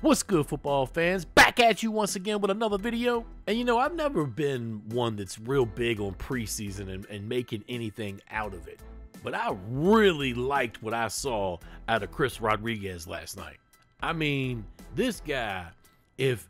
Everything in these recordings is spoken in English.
What's good, football fans? Back at you once again with another video. And you know, I've never been one that's real big on preseason and making anything out of it. But I really liked what I saw out of Chris Rodriguez last night. I mean, this guy, if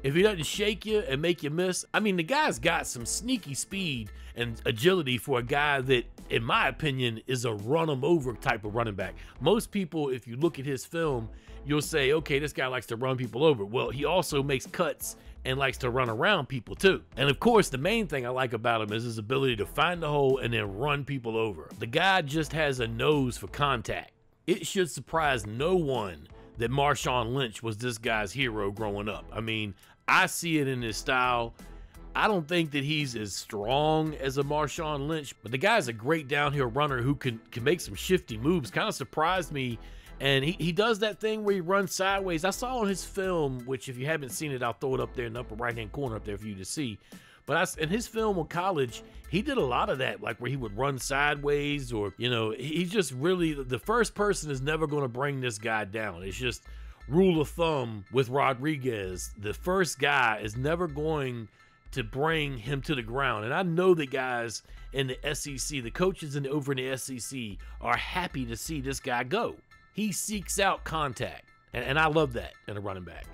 he doesn't shake you and make you miss, I mean, the guy's got some sneaky speed and agility for a guy that, in my opinion, is a run-em-over type of running back. Most people, if you look at his film, you'll say, okay, this guy likes to run people over. Well, he also makes cuts and likes to run around people too. And of course, the main thing I like about him is his ability to find the hole and then run people over. The guy just has a nose for contact. It should surprise no one that Marshawn Lynch was this guy's hero growing up. I mean, I see it in his style. I don't think that he's as strong as a Marshawn Lynch, but the guy's a great downhill runner who can make some shifty moves. Kind of surprised me. And he does that thing where he runs sideways. I saw on his film, which if you haven't seen it, I'll throw it up there in the upper right-hand corner up there for you to see. But in his film on college, he did a lot of that, like where he would run sideways or, you know, he's just really, the first person is never going to bring this guy down. It's just rule of thumb with Rodriguez. The first guy is never going to bring him to the ground. And I know the guys in the SEC, the coaches over in the SEC are happy to see this guy go. He seeks out contact, and I love that in a running back.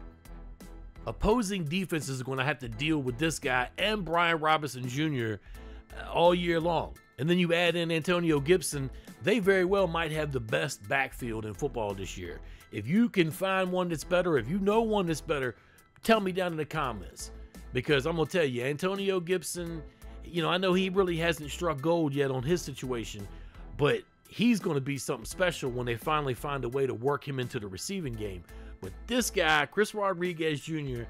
Opposing defenses are going to have to deal with this guy and Brian Robinson Jr. all year long. And then you add in Antonio Gibson, they very well might have the best backfield in football this year. If you can find one that's better, if you know one that's better, tell me down in the comments. Because I'm going to tell you, Antonio Gibson, you know, I know he really hasn't struck gold yet on his situation, but he's going to be something special when they finally find a way to work him into the receiving game. But this guy, Chris Rodriguez Jr.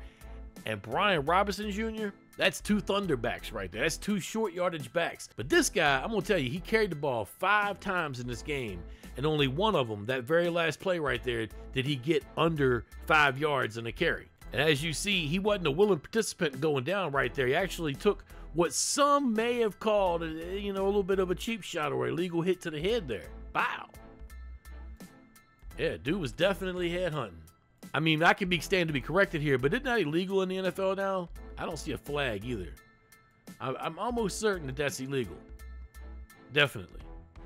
and Brian Robinson Jr., that's two thunderbacks right there. That's two short yardage backs. But this guy, I'm going to tell you, he carried the ball 5 times in this game, and only one of them, that very last play right there, did he get under 5 yards in a carry. And as you see, he wasn't a willing participant going down right there. He actually took what some may have called, you know, a little bit of a cheap shot or a legal hit to the head there. Wow. Yeah, dude was definitely headhunting. I mean, I could stand to be corrected here, but isn't that illegal in the NFL now? I don't see a flag either. I'm almost certain that that's illegal. Definitely.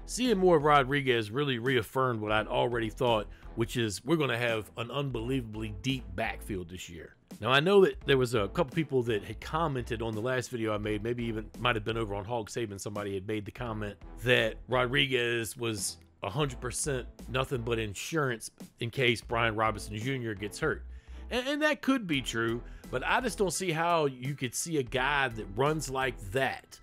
Seeing more of Rodriguez really reaffirmed what I'd already thought, which is we're going to have an unbelievably deep backfield this year. Now, I know that there was a couple people that had commented on the last video I made, maybe even might have been over on Hog Saban, somebody had made the comment that Rodriguez was 100% nothing but insurance in case Brian Robinson Jr. gets hurt. And that could be true, but I just don't see how you could see a guy that runs like that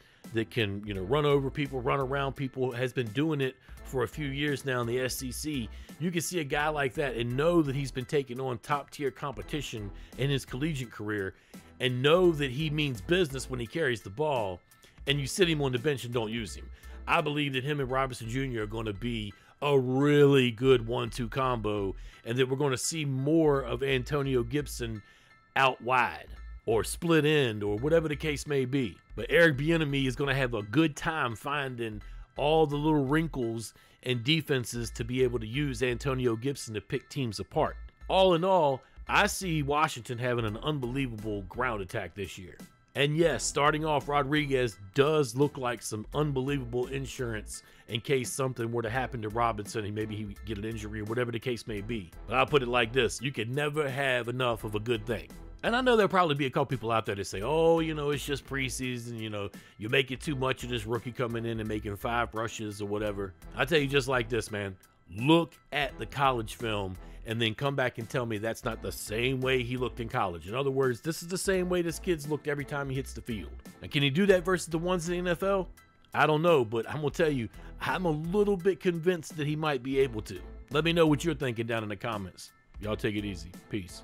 can, you know, run over people, run around people, has been doing it for a few years now in the SEC. You can see a guy like that and know that he's been taking on top-tier competition in his collegiate career and know that he means business when he carries the ball, and you sit him on the bench and don't use him. I believe that him and Robinson Jr. are going to be a really good 1-2 combo, and that we're going to see more of Antonio Gibson out wide or split end or whatever the case may be. But Eric Bieniemy is going to have a good time finding all the little wrinkles and defenses to be able to use Antonio Gibson to pick teams apart. All in all, I see Washington having an unbelievable ground attack this year. And yes, starting off, Rodriguez does look like some unbelievable insurance in case something were to happen to Robinson and maybe he would get an injury or whatever the case may be. But I'll put it like this, you can never have enough of a good thing. And I know there'll probably be a couple people out there that say, oh, you know, it's just preseason, you know, you make it too much of this rookie coming in and making 5 rushes or whatever. I tell you just like this, man. Look at the college film and then come back and tell me that's not the same way he looked in college. In other words, this is the same way this kid's looked every time he hits the field. Now, can he do that versus the ones in the NFL? I don't know, but I'm going to tell you, I'm a little bit convinced that he might be able to. Let me know what you're thinking down in the comments. Y'all take it easy. Peace.